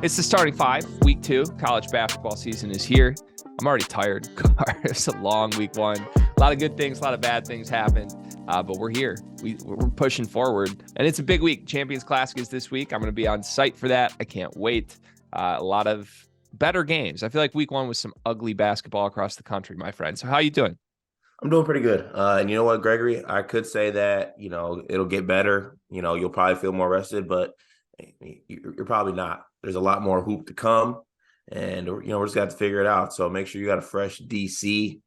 It's the starting five, week 2. College basketball season is here. I'm already tired. It's a long week 1. A lot of good things, a lot of bad things happened, but we're here. We're pushing forward, and it's a big week. Champions Classic is this week. I'm going to be on site for that. I can't wait. A lot of better games. I feel like week 1 was some ugly basketball across the country, my friend. So how you doing? I'm doing pretty good. And you know what, Gregory? I could say that, it'll get better. You'll probably feel more rested, but you're probably not. There's a lot more hoop to come, and, we're just got to figure it out. So make sure you got a fresh DC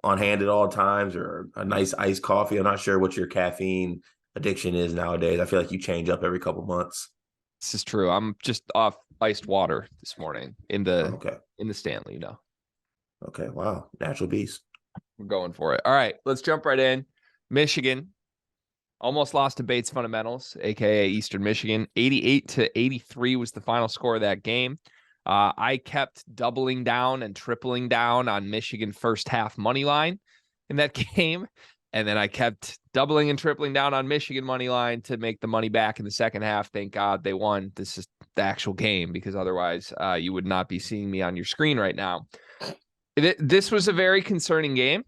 on hand at all times or a nice iced coffee. I'm not sure what your caffeine addiction is nowadays. I feel like you change up every couple months. This is true. I'm just off iced water this morning in the Okay. Stanley, Okay. Wow. Natural beast. We're going for it. All right, let's jump right in. Michigan almost lost to Bates Fundamentals, aka Eastern Michigan. 88-83 was the final score of that game. I kept doubling down and tripling down on Michigan first half money line in that game. And then I kept doubling and tripling down on Michigan money line to make the money back in the second half. Thank God they won. This is the actual game, because otherwise you would not be seeing me on your screen right now. This was a very concerning game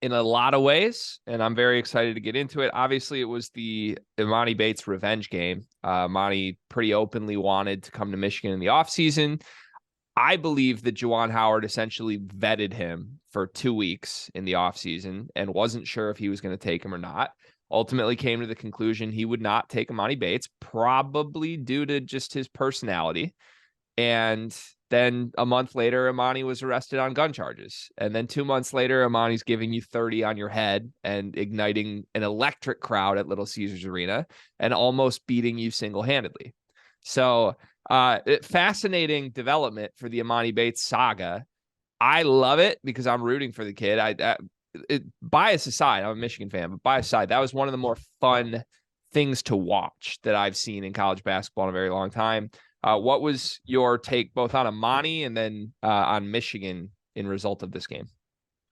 in a lot of ways, and I'm very excited to get into it. Obviously, it was the Emoni Bates revenge game. Emoni pretty openly wanted to come to Michigan in the offseason. I believe that Juwan Howard essentially vetted him for 2 weeks in the offseason and wasn't sure if he was going to take him or not. Ultimately came to the conclusion he would not take Emoni Bates, probably due to just his personality. And then a month later, Emoni was arrested on gun charges. And then 2 months later, Emoni's giving you 30 on your head and igniting an electric crowd at Little Caesars Arena and almost beating you single-handedly. So fascinating development for the Emoni Bates saga. I love it because I'm rooting for the kid. Bias aside, I'm a Michigan fan, but bias aside, that was one of the more fun things to watch that I've seen in college basketball in a very long time. What was your take both on Emoni and then on Michigan in result of this game?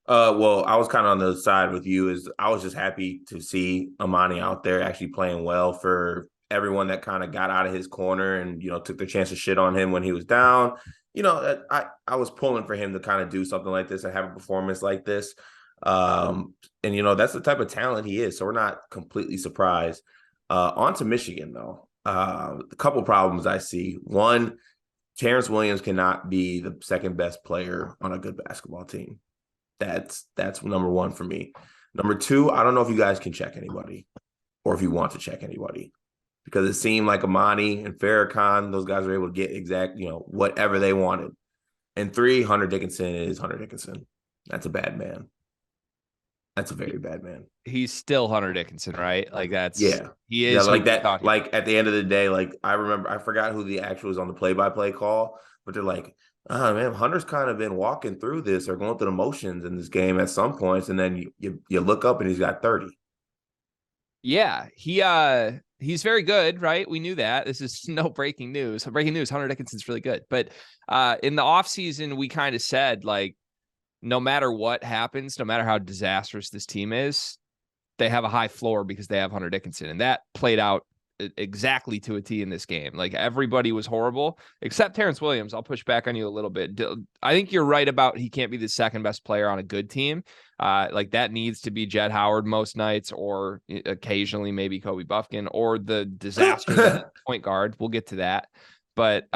Well, I was kind of on the side with you. Is I was just happy to see Emoni out there actually playing well for everyone that kind of got out of his corner and, took the chance to shit on him when he was down. I was pulling for him to kind of do something like this and have a performance like this. And that's the type of talent he is. So we're not completely surprised. On to Michigan, though. A couple problems I see. One, Terrence Williams cannot be the second best player on a good basketball team. That's number one for me. Number two, I don't know if you guys can check anybody or if you want to check anybody, because it seemed like Emoni and Farrakhan, those guys were able to get exact, whatever they wanted. And three, Hunter Dickinson is Hunter Dickinson. That's a bad man. That's a very bad man. He's still Hunter Dickinson, right? Like Yeah. he Yeah, is like that. Like at the end of the day, like I forgot who the actual was on the play-by-play call, but they're like, oh man, Hunter's kind of been walking through this or going through the motions in this game at some points, and then you look up and he's got 30. Yeah, he's very good, right? We knew that. This is no breaking news. Breaking news, Hunter Dickinson's really good. But in the offseason, we kind of said, like, no matter what happens, no matter how disastrous this team is, they have a high floor because they have Hunter Dickinson. And that played out exactly to a T in this game. Like, everybody was horrible except Terrence Williams. I'll push back on you a little bit. I think you're right about he can't be the second best player on a good team. Like, that needs to be Jett Howard most nights, or occasionally maybe Kobe Buffkin, or the disaster point guard. We'll get to that. But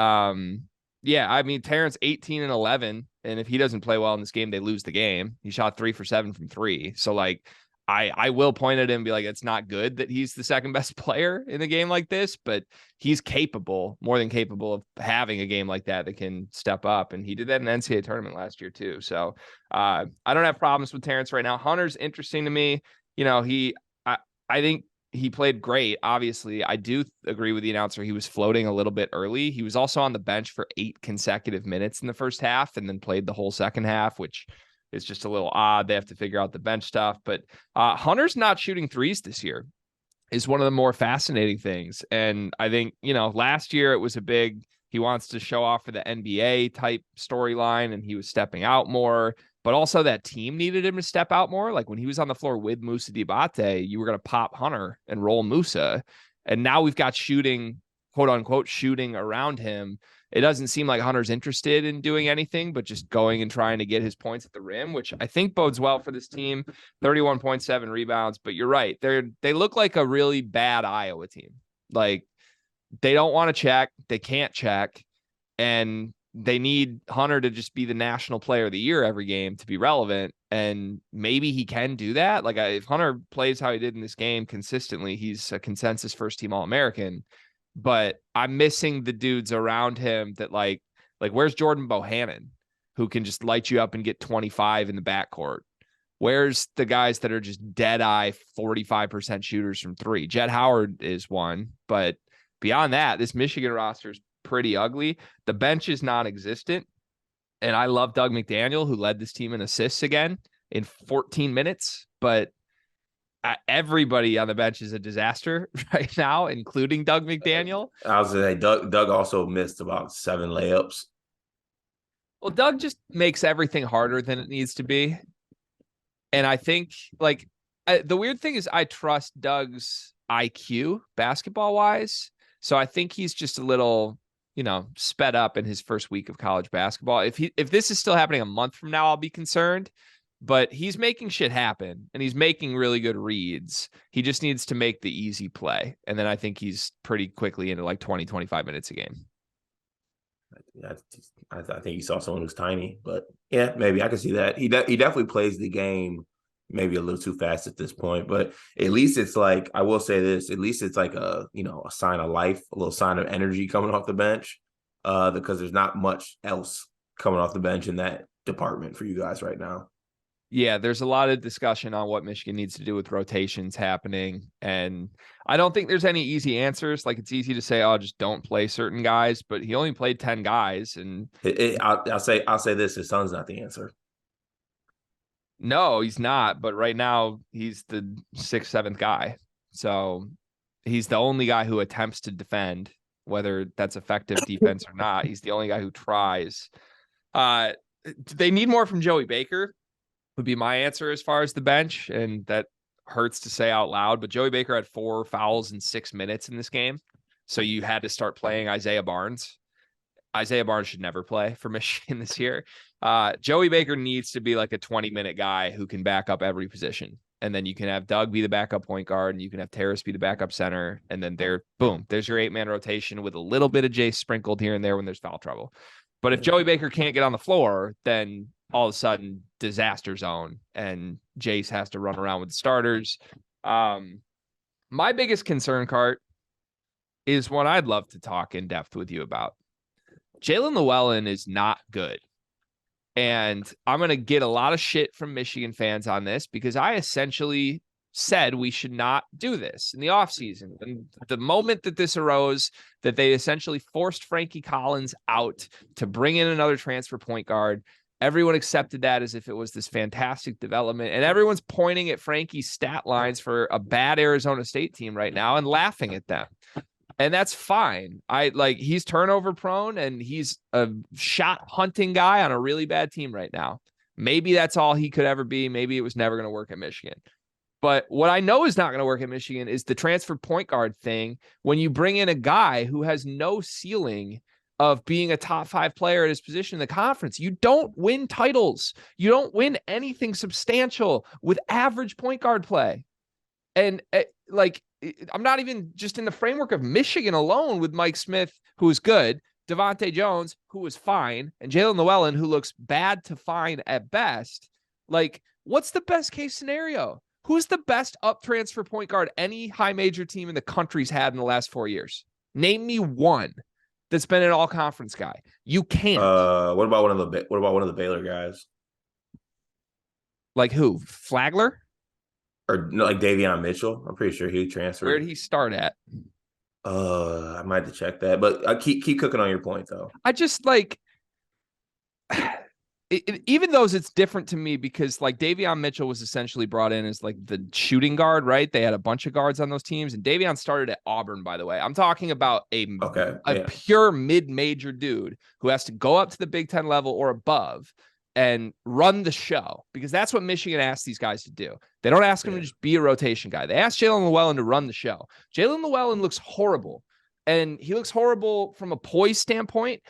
yeah, I mean, Terrence 18 and 11. And if he doesn't play well in this game, they lose the game. He shot 3 for 7 from 3. So, like, I will point at him and be like, it's not good that he's the second best player in a game like this, but he's capable, more than capable, of having a game like that can step up. And he did that in the NCAA tournament last year too. So I don't have problems with Terrence right now. Hunter's interesting to me. I think he played great. Obviously, I do agree with the announcer. He was floating a little bit early. He was also on the bench for 8 consecutive minutes in the first half and then played the whole second half, which is just a little odd. They have to figure out the bench stuff. But Hunter's not shooting threes this year is one of the more fascinating things. And I think, last year it was a big, he wants to show off for the NBA type storyline, and he was stepping out more. But also that team needed him to step out more. Like, when he was on the floor with Moussa Diabate, you were going to pop Hunter and roll Moussa. And now we've got shooting, quote unquote, shooting around him. It doesn't seem like Hunter's interested in doing anything, but just going and trying to get his points at the rim, which I think bodes well for this team. 31.7 rebounds, but you're right. They look like a really bad Iowa team. Like, they don't want to check. They can't check. And they need Hunter to just be the national player of the year every game to be relevant. And maybe he can do that. Like, if Hunter plays how he did in this game consistently, he's a consensus first team All-American. But I'm missing the dudes around him that like where's Jordan Bohannon, who can just light you up and get 25 in the backcourt? Where's the guys that are just dead eye 45% shooters from three? Jet Howard is one, but beyond that, this Michigan roster is pretty ugly. The bench is non-existent. And I love Doug McDaniel, who led this team in assists again in 14 minutes, but everybody on the bench is a disaster right now, including Doug McDaniel. I was gonna say Doug also missed about 7 layups. Well, Doug just makes everything harder than it needs to be. And I think like the weird thing is I trust Doug's IQ basketball wise. So I think he's just a little, sped up in his first week of college basketball. If this is still happening a month from now, I'll be concerned. But he's making shit happen, and he's making really good reads. He just needs to make the easy play. And then I think he's pretty quickly into like 20, 25 minutes a game. I think you saw someone who's tiny, but yeah, maybe I can see that. He definitely plays the game maybe a little too fast at this point, but at least it's like, I will say this, at least it's like a sign of life, a little sign of energy coming off the bench, because there's not much else coming off the bench in that department for you guys right now. Yeah, there's a lot of discussion on what Michigan needs to do with rotations happening. And I don't think there's any easy answers. Like, it's easy to say, oh, just don't play certain guys, but he only played 10 guys. And I'll say this, his son's not the answer. No, he's not. But right now he's the 6th, 7th guy. So he's the only guy who attempts to defend, whether that's effective defense or not. He's the only guy who tries. They need more from Joey Baker, would be my answer as far as the bench. And that hurts to say out loud, but Joey Baker had 4 fouls in 6 minutes in this game. So you had to start playing Isaiah Barnes. Isaiah Barnes should never play for Michigan this year. Joey Baker needs to be like a 20-minute guy who can back up every position. And then you can have Doug be the backup point guard, and you can have Terrace be the backup center. And then there's your 8-man rotation with a little bit of Jace sprinkled here and there when there's foul trouble. But if Joey Baker can't get on the floor, then all of a sudden disaster zone, and Jace has to run around with the starters. My biggest concern, Cart, is one I'd love to talk in depth with you about. Jalen Llewellyn is not good. And I'm going to get a lot of shit from Michigan fans on this because I essentially said we should not do this in the offseason. And the moment that this arose, that they essentially forced Frankie Collins out to bring in another transfer point guard, everyone accepted that as if it was this fantastic development. And everyone's pointing at Frankie's stat lines for a bad Arizona State team right now and laughing at them. And that's fine. He's turnover prone and he's a shot hunting guy on a really bad team right now. Maybe that's all he could ever be. Maybe it was never going to work at Michigan. But what I know is not going to work at Michigan is the transfer point guard thing. When you bring in a guy who has no ceiling of being a top 5 player at his position in the conference, you don't win titles. You don't win anything substantial with average point guard play. And I'm not even just in the framework of Michigan alone with Mike Smith, who is good, Devontae Jones, who was fine, and Jalen Llewellyn, who looks bad to fine at best. Like, what's the best case scenario? Who's the best up transfer point guard any high major team in the country's had in the last 4 years? Name me one that's been an all conference guy. You can't. What about one of the Baylor guys? Like who? Flagler? Or no, like Davion Mitchell? I'm pretty sure he transferred. Where did he start at? I might have to check that, but I keep cooking on your point though. I just even though it's different to me because like Davion Mitchell was essentially brought in as like the shooting guard, right? They had a bunch of guards on those teams, and Davion started at Auburn, by the way. I'm talking about a pure mid-major dude who has to go up to the Big Ten level or above and run the show, because that's what Michigan asks these guys to do. They don't ask him to just be a rotation guy. They ask Jalen Llewellyn to run the show. Jalen Llewellyn looks horrible. And he looks horrible from a poise standpoint.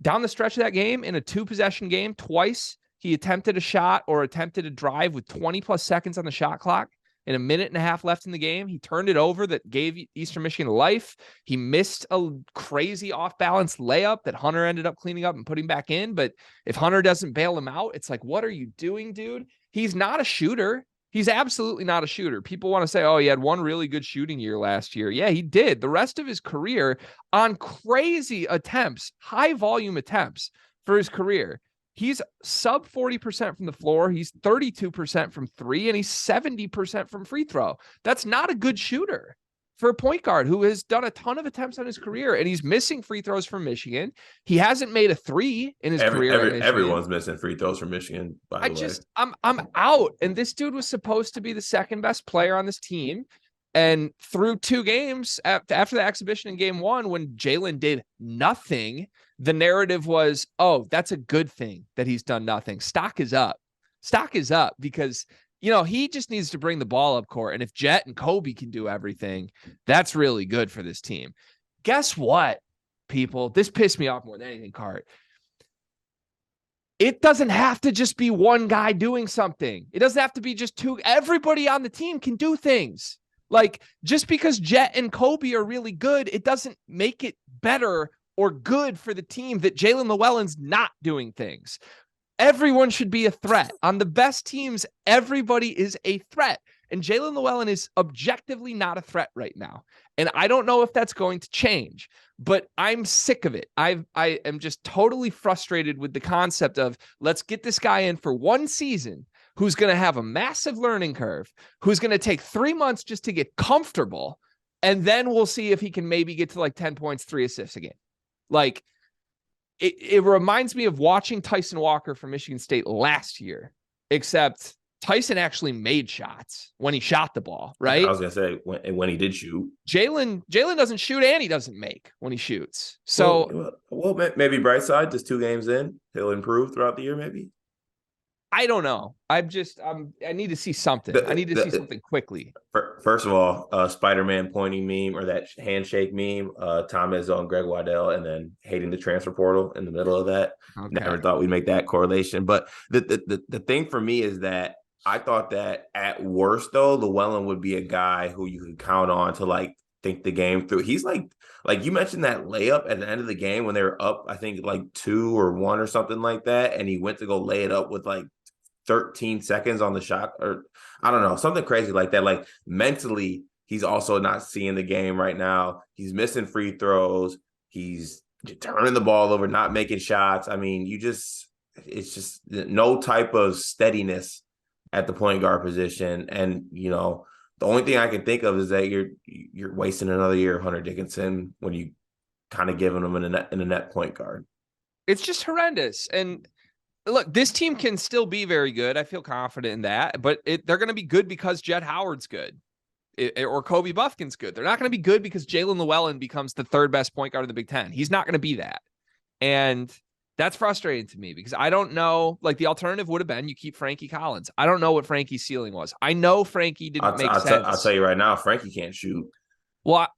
Down the stretch of that game, in a 2-possession game, twice he attempted a shot or attempted a drive with 20 plus seconds on the shot clock. In a minute and a half left in the game, he turned it over that gave Eastern Michigan life. He missed a crazy off-balance layup that Hunter ended up cleaning up and putting back in. But if Hunter doesn't bail him out, it's like, what are you doing, dude? He's not a shooter. He's absolutely not a shooter. People want to say, oh, he had one really good shooting year last year. Yeah, he did. The rest of his career on crazy attempts, high volume attempts for his career, he's sub 40% from the floor. He's 32% from three, and he's 70% from free throw. That's not a good shooter for a point guard who has done a ton of attempts on his career, and he's missing free throws from Michigan. He hasn't made a three in his career. Everyone's missing free throws from Michigan, by the way. I'm out. And this dude was supposed to be the second best player on this team. And through 2 games after the exhibition in game 1, when Jalen did nothing, the narrative was, oh, that's a good thing that he's done nothing. Stock is up because, he just needs to bring the ball up court. And if Jet and Kobe can do everything, that's really good for this team. Guess what, people? This pissed me off more than anything, Cart. It doesn't have to just be one guy doing something. It doesn't have to be just 2. Everybody on the team can do things. Like, just because Jet and Kobe are really good, it doesn't make it better or good for the team that Jalen Llewellyn's not doing things. Everyone should be a threat. On the best teams, everybody is a threat. And Jalen Llewellyn is objectively not a threat right now. And I don't know if that's going to change, but I'm sick of it. I am just totally frustrated with the concept of, let's get this guy in for 1 season who's going to have a massive learning curve, who's going to take 3 months just to get comfortable, and then we'll see if he can maybe get to like 10 points, 3 assists again. Like, it reminds me of watching Tyson Walker from Michigan State last year, except Tyson actually made shots when he shot the ball, right? I was going to say, when he did shoot. Jalen doesn't shoot, and he doesn't make when he shoots. So, well, maybe bright side, just 2 games in, he'll improve throughout the year, maybe. I don't know. I need to see something. I need to see something quickly. First of all, Spider-Man pointing meme, or that handshake meme, Tom Izzo and Greg Waddell, and then hating the transfer portal in the middle of that. Okay. Never thought we'd make that correlation. But the thing for me is that I thought that at worst, though, Llewellyn would be a guy who you could count on to like think the game through. He's like you mentioned that layup at the end of the game when they were up, I think like 2 or 1 or something like that, and he went to go lay it up with like 13 seconds on the shot, or I don't know, something crazy like that. Like, mentally, he's also not seeing the game right now. He's missing free throws. He's turning the ball over, not making shots. I mean, it's just no type of steadiness at the point guard position. And, the only thing I can think of is that you're wasting another year of Hunter Dickinson when you kind of giving him in a net point guard. It's just horrendous. And look, this team can still be very good. I feel confident in that, but they're going to be good because Jet Howard's good or Kobe Buffkin's good. They're not going to be good because Jalen Llewellyn becomes the 3rd best point guard in the Big Ten. He's not going to be that. And that's frustrating to me because I don't know, like, the alternative would have been you keep Frankie Collins. I don't know what Frankie's ceiling was. I know Frankie didn't make sense. I'll tell you right now, Frankie can't shoot. Well,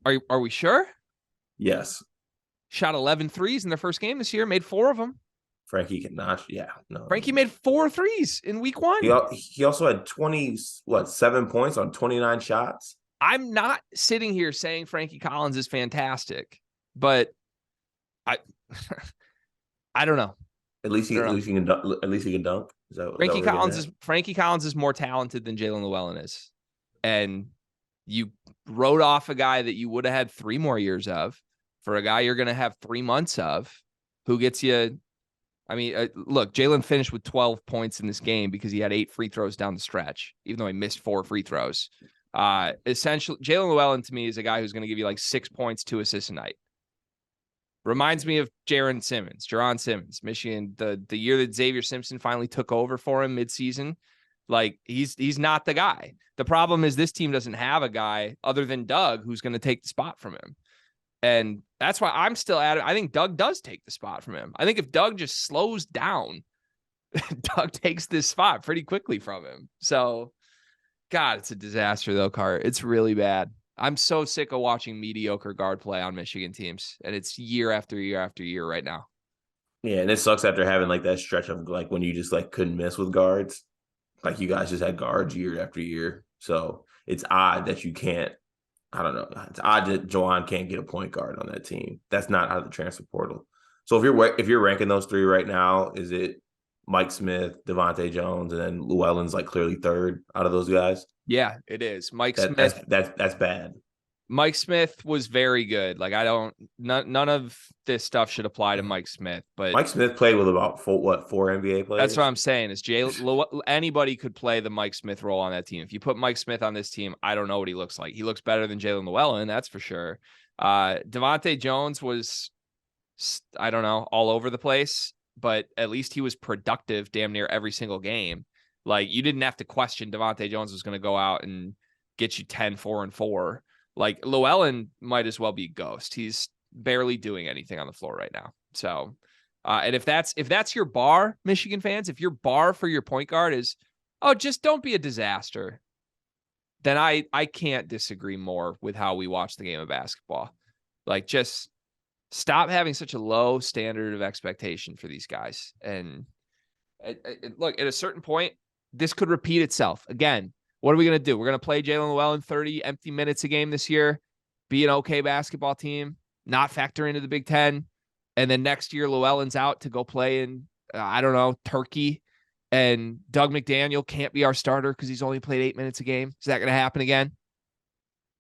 are we sure? Yes. Shot 11 threes in their first game this year, made 4 of them. Frankie cannot. Yeah, no. Frankie made 4 threes in week 1. He also had 7 points on 29 shots. I'm not sitting here saying Frankie Collins is fantastic, but I don't know. At least he can dunk. Frankie Collins is more talented than Jalen Llewellyn is, and you wrote off a guy that you would have had 3 more years of for a guy you're going to have 3 months of, who gets you. I mean, look, Jalen finished with 12 points in this game because he had 8 free throws down the stretch, even though he missed 4 free throws. Essentially, Jalen Llewellyn to me is a guy who's going to give you like 6 points, 2 assists a night. Reminds me of Jaron Simmons, Michigan, the year that Xavier Simpson finally took over for him midseason. Like, he's not the guy. The problem is this team doesn't have a guy other than Doug who's going to take the spot from him. And that's why I'm still at it. I think Doug does take the spot from him. I think if Doug just slows down, Doug takes this spot pretty quickly from him. So, God, it's a disaster though, Cart. It's really bad. I'm so sick of watching mediocre guard play on Michigan teams, and it's year after year after year right now. Yeah, and it sucks after having like that stretch of like when you just like couldn't miss with guards. Like you guys just had guards year after year. So it's odd that you can't. I don't know. It's odd that Juwan can't get a point guard on that team. That's not out of the transfer portal. So if you're ranking those three right now, is it Mike Smith, Devontae Jones, and then Llewellyn's like clearly third out of those guys? Yeah, it is. That that's bad. Mike Smith was very good. Like none of this stuff should apply to Mike Smith, but Mike Smith played with about four NBA that's what players. I'm saying is anybody could play the Mike Smith role on that team. If you put Mike Smith on this team, I don't know what he looks like. He looks better than Jalen Llewellyn, that's for sure. Devontae Jones was, I don't know, all over the place, but at least he was productive damn near every single game. Like you didn't have to question Devontae Jones was going to go out and get you 10, 4, and 4. Like Llewellyn might as well be a ghost. He's barely doing anything on the floor right now. So, and if that's your bar, Michigan fans, if your bar for your point guard is, oh, just don't be a disaster, then I can't disagree more with how we watch the game of basketball. Like just stop having such a low standard of expectation for these guys. And look, at a certain point, this could repeat itself again. What are we going to do? We're going to play Jalen Llewellyn 30 empty minutes a game this year, be an okay basketball team, not factor into the Big Ten. And then next year, Llewellyn's out to go play in, I don't know, Turkey. And Doug McDaniel can't be our starter because he's only played 8 minutes a game. Is that going to happen again?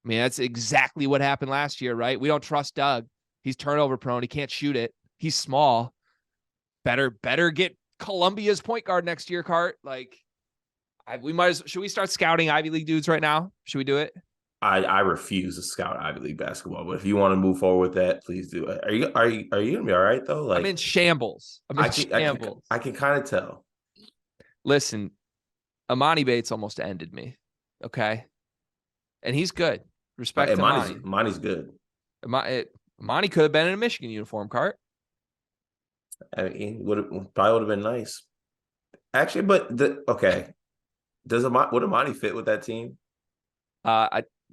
I mean, that's exactly what happened last year, right? We don't trust Doug. He's turnover prone. He can't shoot it. He's small. Better get Columbia's point guard next year, Cart. Like, should we start scouting Ivy League dudes right now? Should we do it? I refuse to scout Ivy League basketball, but if you want to move forward with that, please do. Are you gonna be all right though? Like I'm in shambles. I can kind of tell. Listen, Emoni Bates almost ended me. Okay, and he's good. Respect to Emoni. Emoni's good. Emoni could have been in a Michigan uniform, Cart. I mean, probably would have been nice. Actually, but okay. Would Emoni fit with that team?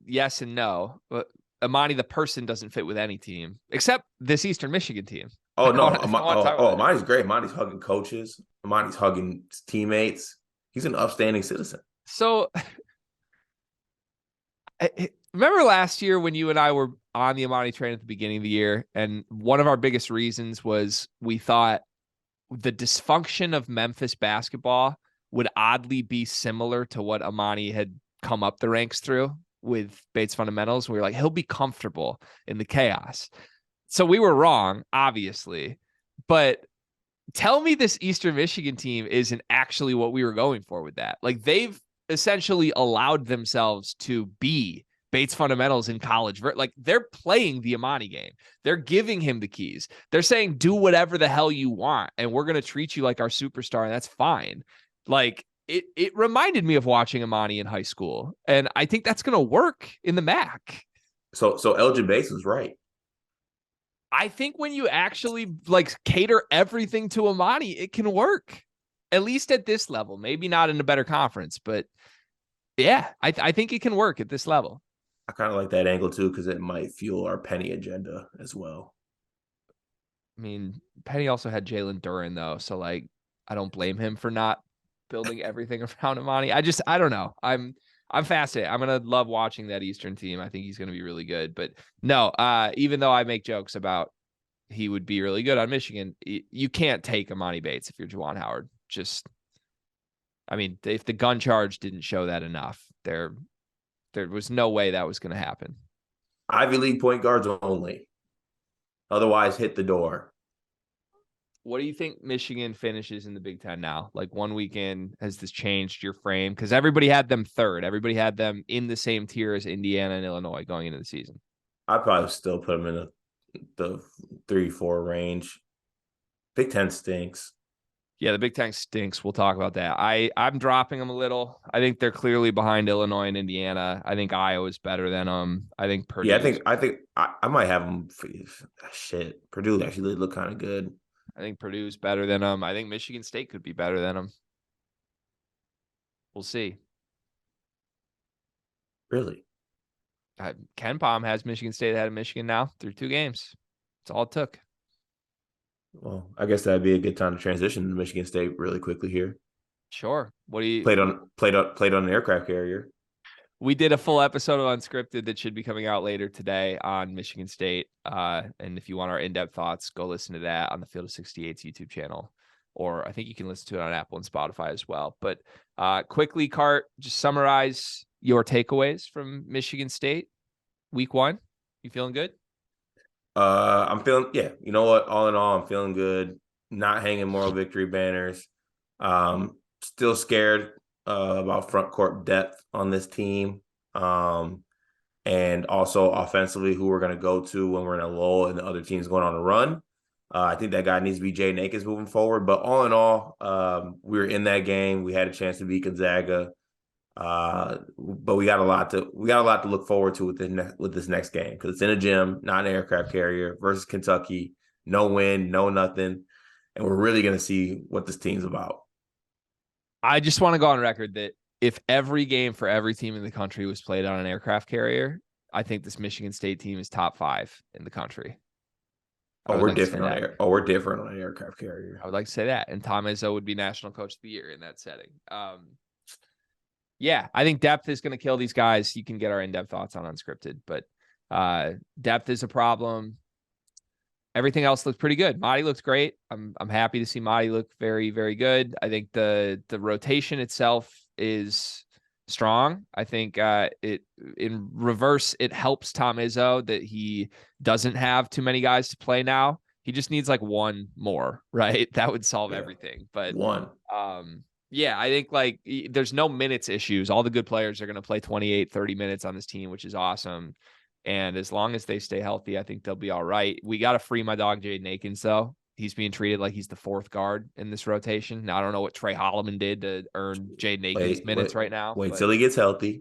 Yes and no. But Emoni, the person, doesn't fit with any team except this Eastern Michigan team. Oh no, Emoni's great. Emoni's hugging coaches. Emoni's hugging teammates. He's an upstanding citizen. So, remember last year when you and I were on the Emoni train at the beginning of the year, and one of our biggest reasons was we thought the dysfunction of Memphis basketball would oddly be similar to what Emoni had come up the ranks through with Bates fundamentals. We were like, he'll be comfortable in the chaos. So we were wrong, obviously. But tell me this Eastern Michigan team isn't actually what we were going for with that. Like they've essentially allowed themselves to be Bates fundamentals in college. Like they're playing the Emoni game. They're giving him the keys. They're saying, do whatever the hell you want. And we're going to treat you like our superstar. And that's fine. Like it reminded me of watching Emoni in high school. And I think that's going to work in the MAC. So Elgin Bates was right. I think when you actually like cater everything to Emoni, it can work. At least at this level. Maybe not in a better conference, but yeah, I think it can work at this level. I kind of like that angle too, because it might fuel our Penny agenda as well. I mean, Penny also had Jalen Duren though, so like I don't blame him for not building everything around Emoni. I don't know. I'm fascinated. I'm gonna love watching that Eastern team. I think he's gonna be really good. But no, even though I make jokes about he would be really good on Michigan, you can't take Emoni Bates if you're Juwan Howard. Just, I mean, if the gun charge didn't show that enough, there was no way that was going to happen. Ivy League point guards only. Otherwise, hit the door. What do you think Michigan finishes in the Big Ten now? Like 1 weekend, has this changed your frame? Because everybody had them third. Everybody had them in the same tier as Indiana and Illinois going into the season. I'd probably still put them in the 3-4 range. Big Ten stinks. Yeah, the Big Ten stinks. We'll talk about that. I'm dropping them a little. I think they're clearly behind Illinois and Indiana. I think Iowa's better than them. I think Purdue. Yeah, I think I might have them. Shit, Purdue actually look kind of good. I think Purdue's better than them. I think Michigan State could be better than them. We'll see. Really? Ken Palm has Michigan State ahead of Michigan now through 2 games. That's all it took. Well, I guess that'd be a good time to transition to Michigan State really quickly here. Sure. What do you Played on an aircraft carrier. We did a full episode of Unscripted that should be coming out later today on Michigan State. And if you want our in-depth thoughts, go listen to that on the Field of 68's YouTube channel. Or I think you can listen to it on Apple and Spotify as well. But quickly, Cart, just summarize your takeaways from Michigan State week 1. You feeling good? I'm feeling, yeah, you know what? All in all, I'm feeling good. Not hanging moral victory banners. Still scared about front court depth on this team. And also offensively, who we're going to go to when we're in a lull and the other team's going on a run. I think that guy needs to be Jay Nakins moving forward. But all in all, we were in that game. We had a chance to beat Gonzaga. But we got a lot to look forward to with this next game, because it's in a gym, not an aircraft carrier, versus Kentucky. No win, no nothing, and we're really going to see what this team's about. I just want to go on record that if every game for every team in the country was played on an aircraft carrier, I think this Michigan State team is top 5 in the country. We're different on an aircraft carrier. I would like to say that. And Tom Izzo would be National Coach of the Year in that setting. Yeah, I think depth is going to kill these guys. You can get our in-depth thoughts on Unscripted, but depth is a problem. Everything else looks pretty good. Emoni'd looks great. I'm happy to see Emoni'd look very, very good. I think the rotation itself is strong. I think it in reverse, it helps Tom Izzo that he doesn't have too many guys to play now. He just needs like one more, right? That would solve everything. But one. Yeah, I think like there's no minutes issues. All the good players are going to play 28, 30 minutes on this team, which is awesome. And as long as they stay healthy, I think they'll be all right. We got to free my dog, Jaden Akins, though. He's being treated like he's the 4th guard in this rotation. Now, I don't know what Trey Holloman did to earn Jaden Akins minutes right now. Wait till he gets healthy.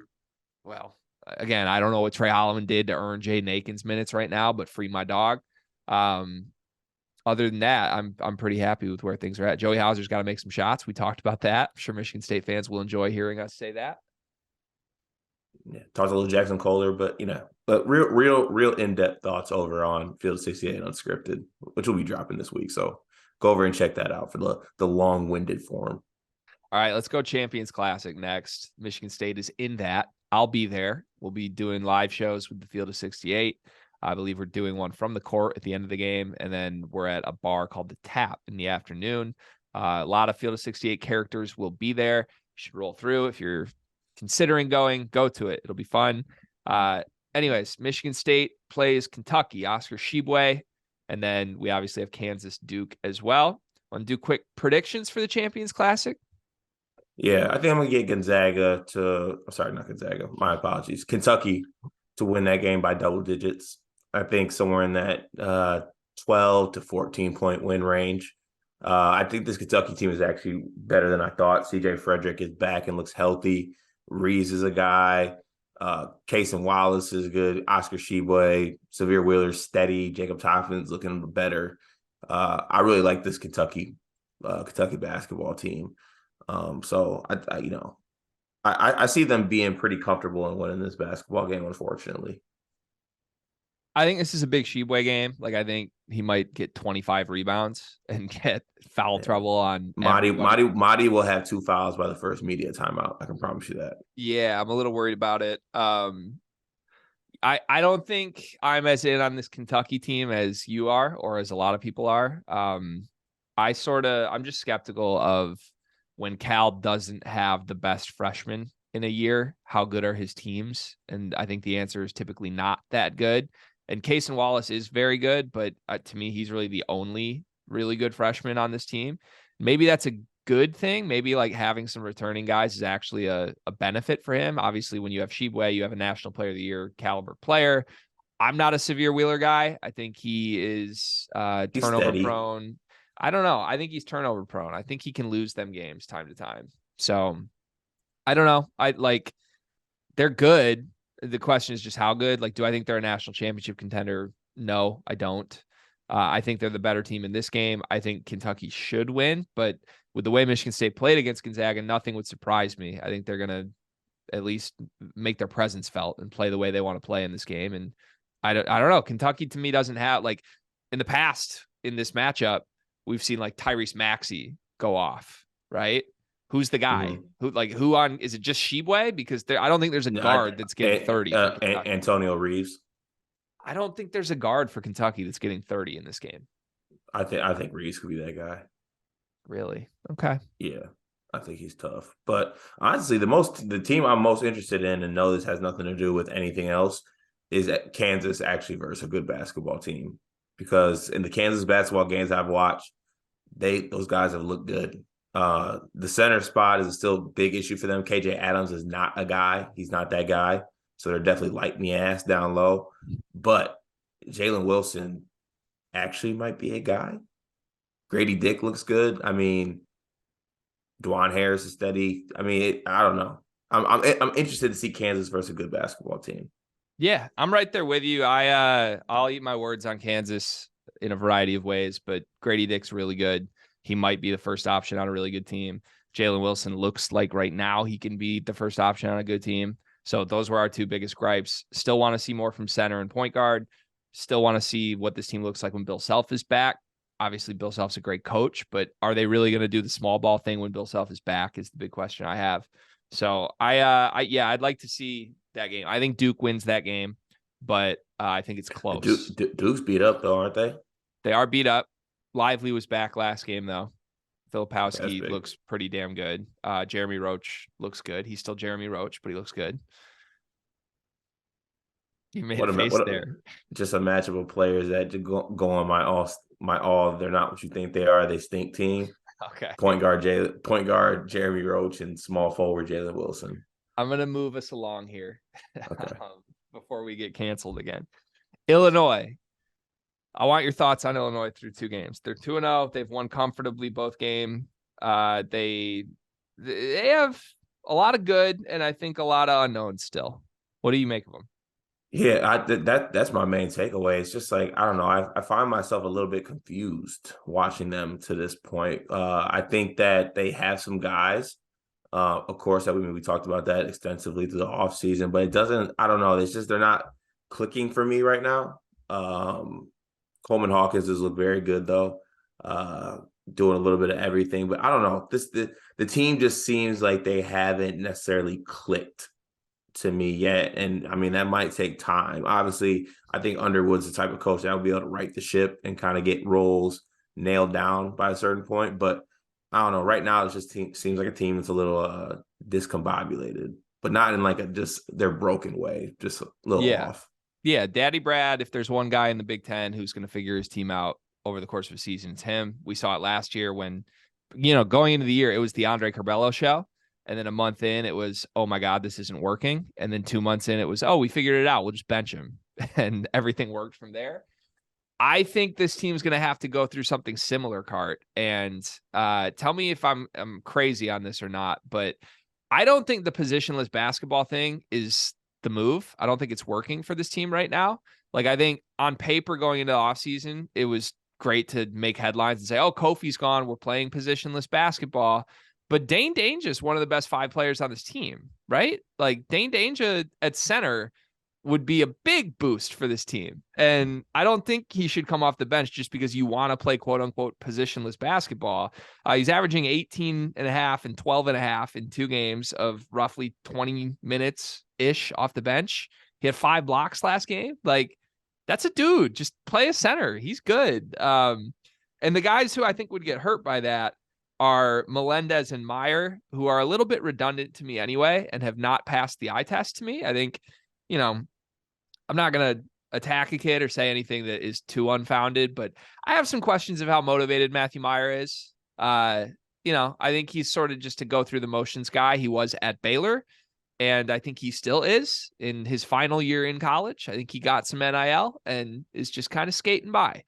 Well, again, I don't know what Trey Holloman did to earn Jaden Akins minutes right now, but free my dog. Other than that, I'm pretty happy with where things are at. Joey Hauser's got to make some shots. We talked about that. I'm sure Michigan State fans will enjoy hearing us say that. Yeah, talked a little Jackson Kohler, but real in-depth thoughts over on Field 68 Unscripted, which will be dropping this week. So go over and check that out for the long-winded form. All right, let's go Champions Classic next. Michigan State is in that. I'll be there. We'll be doing live shows with the Field of 68. I believe we're doing one from the court at the end of the game, and then we're at a bar called the Tap in the afternoon. A lot of Field of 68 characters will be there. You should roll through. If you're considering going, go to it. It'll be fun. Anyways, Michigan State plays Kentucky, Oscar Tshiebwe, and then we obviously have Kansas Duke as well. Want to do quick predictions for the Champions Classic? Yeah, I think I'm going to get Kentucky to win that game by double digits. I think somewhere in that 12 to 14 point win range. I think this Kentucky team is actually better than I thought. CJ Frederick is back and looks healthy. Reeves is a guy. Cason Wallace is good. Oscar Tshiebwe, Severe Wheeler's steady. Jacob Toppin's looking better. I really like this Kentucky basketball team. So I see them being pretty comfortable and winning this basketball game, unfortunately. I think this is a big Tshiebwe game. Like, I think he might get 25 rebounds and get foul trouble on Emoni'd will have 2 fouls by the first media timeout. I can promise you that. Yeah, I'm a little worried about it. I don't think I'm as in on this Kentucky team as you are, or as a lot of people are. I'm just skeptical of when Cal doesn't have the best freshman in a year, how good are his teams? And I think the answer is typically not that good. And Cason Wallace is very good, but to me, he's really the only really good freshman on this team. Maybe that's a good thing. Maybe like having some returning guys is actually a benefit for him. Obviously, when you have Tshiebwe, you have a National Player of the Year caliber player. I'm not a Severe Wheeler guy. I think he is turnover prone. I don't know. I think he's turnover prone. I think he can lose them games time to time. So I don't know. They're good. The question is just how good. Like, do I think they're a national championship contender? No, I don't. I think they're the better team in this game. I think Kentucky should win, but with the way Michigan State played against Gonzaga, nothing would surprise me. I think they're going to at least make their presence felt and play the way they want to play in this game. And I don't know. Kentucky to me doesn't have, like, in the past in this matchup, we've seen like Tyrese Maxey go off, right? Who's the guy? Who on, is it just Shibwe? Because I don't think there's a guard that's getting 30 for Kentucky. Antonio Reeves. I don't think there's a guard for Kentucky that's getting 30 in this game. I think Reeves could be that guy. Really? Okay. Yeah. I think he's tough. But honestly, the team I'm most interested in, and know this has nothing to do with anything else, is at Kansas actually versus a good basketball team. Because in the Kansas basketball games I've watched, those guys have looked good. The center spot is still a big issue for them. KJ Adams is not a guy. He's not that guy. So they're definitely lighting the ass down low. But Jalen Wilson actually might be a guy. Grady Dick looks good. I mean, Dwan Harris is steady. I mean, I don't know. I'm interested to see Kansas versus a good basketball team. Yeah, I'm right there with you. I'll eat my words on Kansas in a variety of ways, but Grady Dick's really good. He might be the first option on a really good team. Jalen Wilson looks like right now he can be the first option on a good team. So those were our two biggest gripes. Still want to see more from center and point guard. Still want to see what this team looks like when Bill Self is back. Obviously, Bill Self's a great coach, but are they really going to do the small ball thing when Bill Self is back is the big question I have. So I'd like to see that game. I think Duke wins that game, but I think it's close. Duke's beat up though, aren't they? They are beat up. Lively was back last game though. Filipowski looks pretty damn good. Jeremy Roach looks good. He's still Jeremy Roach, but he looks good. You made a face there. Just a matchup of players that go on my all. They're not what you think they are. They stink team. Okay. Point guard Jeremy Roach and small forward Jalen Wilson. I'm gonna move us along here okay. before we get canceled again. Illinois. I want your thoughts on Illinois through two games. They're 2-0. They've won comfortably both games. They have a lot of good and I think a lot of unknowns still. What do you make of them? Yeah, that's my main takeaway. It's just like, I don't know. I find myself a little bit confused watching them to this point. I think that they have some guys, of course, that we talked about that extensively through the offseason, but it doesn't, I don't know. It's just, they're not clicking for me right now. Coleman Hawkins has looked very good though, doing a little bit of everything, but I don't know. The team just seems like they haven't necessarily clicked to me yet. And I mean, that might take time. Obviously, I think Underwood's the type of coach that will be able to right the ship and kind of get roles nailed down by a certain point. But I don't know. Right now, it just seems like a team that's a little discombobulated, but not in like their broken way, just a little off. Yeah, Daddy Brad, if there's one guy in the Big Ten who's going to figure his team out over the course of a season, it's him. We saw it last year when, going into the year, it was the Andre Curbelo show. And then a month in, it was, oh my God, this isn't working. And then 2 months in, it was, oh, we figured it out. We'll just bench him. And everything worked from there. I think this team's going to have to go through something similar, Cart. And tell me if I'm crazy on this or not. But I don't think the positionless basketball thing is the move. I don't think it's working for this team right now. Like, I think on paper going into the offseason, it was great to make headlines and say, oh, Kofi's gone. We're playing positionless basketball. But Dane Dainja is one of the best 5 players on this team, right? Like, Dane Dainja at center would be a big boost for this team. And I don't think he should come off the bench just because you want to play quote unquote positionless basketball. He's averaging 18 and a half and 12 and a half in 2 games of roughly 20 minutes ish off the bench. He had 5 blocks last game. Like, that's a dude. Just play a center. He's good. And the guys who I think would get hurt by that are Melendez and Meyer, who are a little bit redundant to me anyway and have not passed the eye test to me. I think, I'm not going to attack a kid or say anything that is too unfounded, but I have some questions of how motivated Matthew Meyer is. I think he's sort of just a go through the motions guy. He was at Baylor, and I think he still is in his final year in college. I think he got some NIL and is just kind of skating by.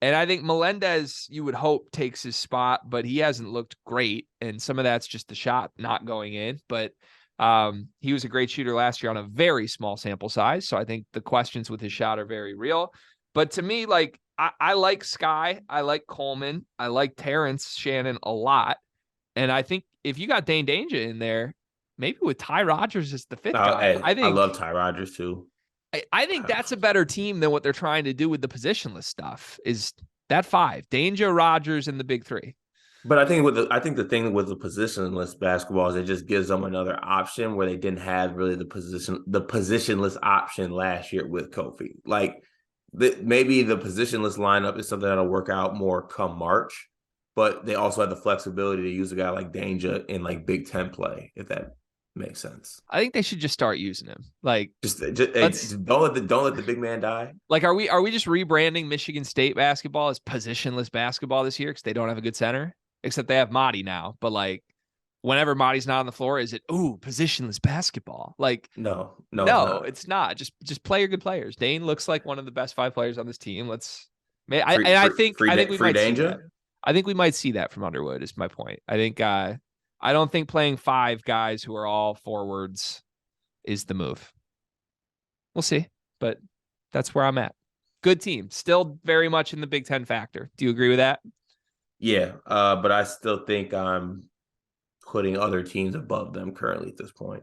And I think Melendez, you would hope, takes his spot, but he hasn't looked great. And some of that's just the shot not going in. But he was a great shooter last year on a very small sample size. So I think the questions with his shot are very real. But to me, like, I like Sky. I like Coleman. I like Terrence Shannon a lot. And I think if you got Dane Dainja in there, maybe with Ty Rodgers as the fifth guy. Hey, I love Ty Rodgers too. I think that's a better team than what they're trying to do with the positionless stuff. Is that five? Danger, Rodgers, and the big three. But I think the thing with the positionless basketball is it just gives them another option where they didn't have really the positionless option last year with Kofi. Like maybe the positionless lineup is something that'll work out more come March, but they also have the flexibility to use a guy like Danger in like Big Ten play, if that makes sense. I think they should just start using him. Like, don't let the big man die. Like, are we just rebranding Michigan State basketball as positionless basketball this year because they don't have a good center? Except they have Madi now. But like, whenever Madi's not on the floor, is it positionless basketball? Like, no, it's not. Just play your good players. Dane looks like one of the best 5 players on this team. I think we might see that. I think we might see that from Underwood. Is my point. I think I don't think playing 5 guys who are all forwards is the move. We'll see, but that's where I'm at. Good team. Still very much in the Big Ten factor. Do you agree with that? Yeah, but I still think I'm putting other teams above them currently at this point.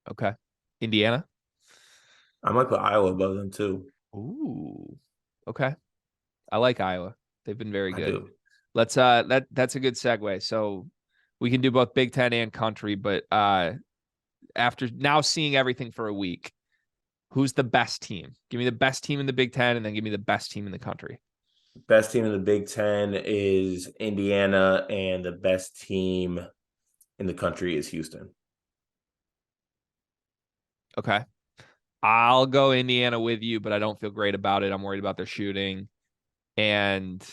Okay. Indiana? I might put Iowa above them too. Ooh. Okay. I like Iowa. They've been very good. I do. Let's that's a good segue. So we can do both Big Ten and country, but after now seeing everything for a week, who's the best team? Give me the best team in the Big Ten and then give me the best team in the country. Best team in the Big Ten is Indiana, and the best team in the country is Houston. Okay. I'll go Indiana with you, but I don't feel great about it. I'm worried about their shooting. And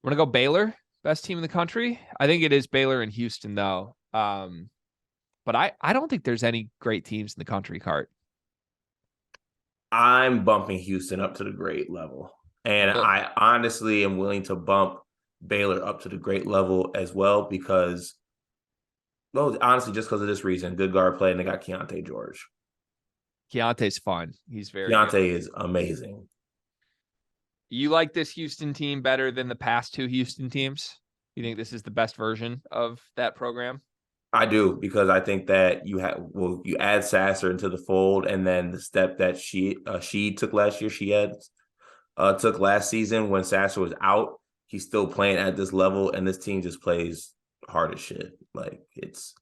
we're going to go Baylor, best team in the country. I think it is Baylor and Houston, though. But I don't think there's any great teams in the country, Cart. I'm bumping Houston up to the great level. And I honestly am willing to bump Baylor up to the great level as well because, well, honestly, just because of this reason, good guard play, and they got Keontae George. Keontae's fun. He's very Keontae good. is amazing. You like this Houston team better than the past 2 Houston teams? You think this is the best version of that program? I do, because I think that you add Sasser into the fold, and then the step that she took last year, took last season when Sasser was out. He's still playing at this level, and this team just plays hard as shit. Like it's.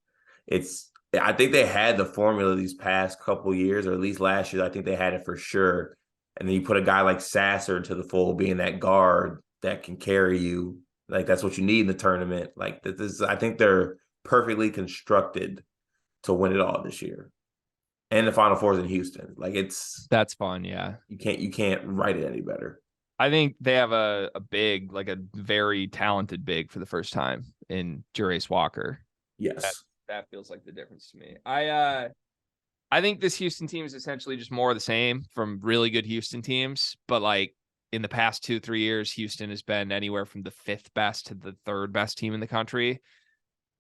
I think they had the formula these past couple years, or at least last year. I think they had it for sure. And then you put a guy like Sasser into the fold, being that guard that can carry you. Like that's what you need in the tournament. Like this, I think they're perfectly constructed to win it all this year. And the Final Four is in Houston. Like that's fun. Yeah, you can't write it any better. I think they have a big, like a very talented big for the first time in Jarace Walker. Yes, that feels like the difference to me. I think this Houston team is essentially just more of the same from really good Houston teams, but like in the past 2-3 years, Houston has been anywhere from the 5th best to the 3rd best team in the country.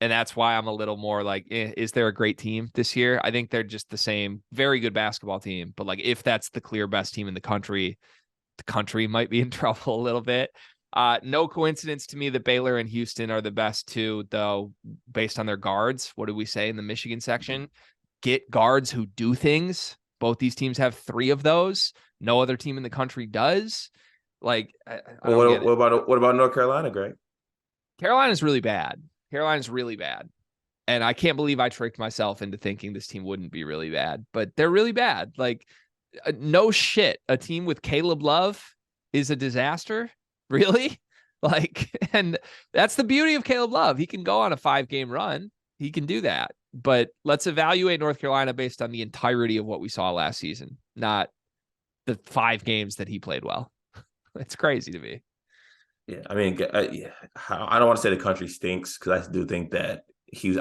And that's why I'm a little more like, is there a great team this year? I think they're just the same, very good basketball team. But like, if that's the clear best team in the country might be in trouble a little bit. No coincidence to me that Baylor and Houston are the best 2, though, based on their guards. What did we say in the Michigan section? Get guards who do things. Both these teams have 3 of those. No other team in the country does. Like, what about North Carolina, Greg? Carolina's really bad. And I can't believe I tricked myself into thinking this team wouldn't be really bad, but they're really bad. Like, no shit. A team with Caleb Love is a disaster. Really? Like, and that's the beauty of Caleb Love. He can go on a 5-game run. He can do that. But let's evaluate North Carolina based on the entirety of what we saw last season, not the 5 games that he played well. It's crazy to me. Yeah, I mean, I don't want to say the country stinks because I do think that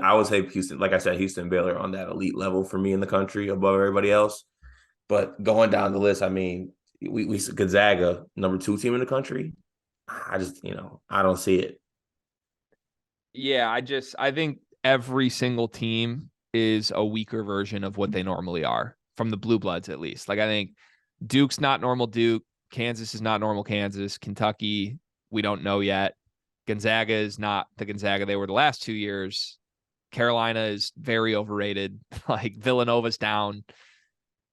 I would say Houston, like I said, Houston and Baylor on that elite level for me in the country above everybody else. But going down the list, I mean, we Gonzaga, number 2 team in the country. I just, I don't see it. Yeah, I think every single team is a weaker version of what they normally are, from the Blue Bloods at least. Like, I think Duke's not normal Duke. Kansas is not normal Kansas. Kentucky, we don't know yet. Gonzaga is not the Gonzaga they were the last 2 years. Carolina is very overrated. Like Villanova's down.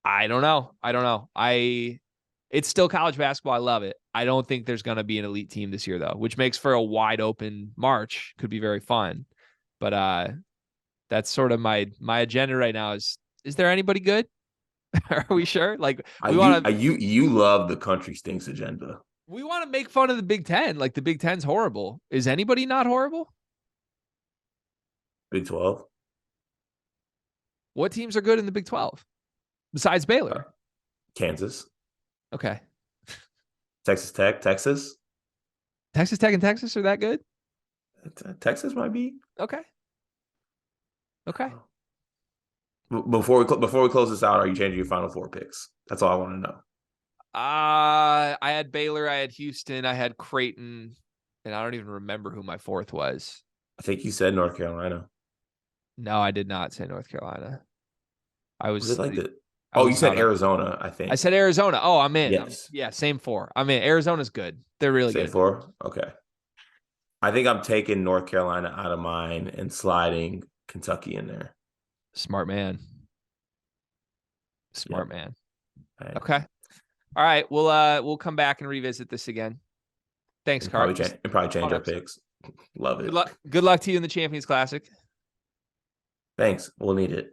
I don't know. It's still college basketball. I love it. I don't think there's going to be an elite team this year though, which makes for a wide open March. Could be very fun. But that's sort of my agenda right now is there anybody good? Are we sure? Like you love the country stinks agenda. we want to make fun of the Big Ten. Like the Big Ten's horrible. Is anybody not horrible? Big 12. What teams are good in the Big 12 besides Baylor? Kansas. Okay. Texas Tech. Texas. Texas Tech and Texas are that good? Texas might be. Okay. Before we close this out, are you changing your Final Four picks? That's all I want to know. I had Baylor, I had Houston, I had Creighton, and I don't even remember who my fourth was. I think you said North Carolina. No, I did not say North Carolina. Was it like that? Oh, you said Arizona, I think. I said Arizona. Oh, I'm in. Yes. Yeah, same four. I'm in. Arizona's good. They're really good. Same four? Okay. I think I'm taking North Carolina out of mine and sliding Kentucky in there. Smart man. Smart man. Right. Okay. All right. We'll come back and revisit this again. Thanks, Carl. Probably change our picks. Love it. Good luck to you in the Champions Classic. Thanks. We'll need it.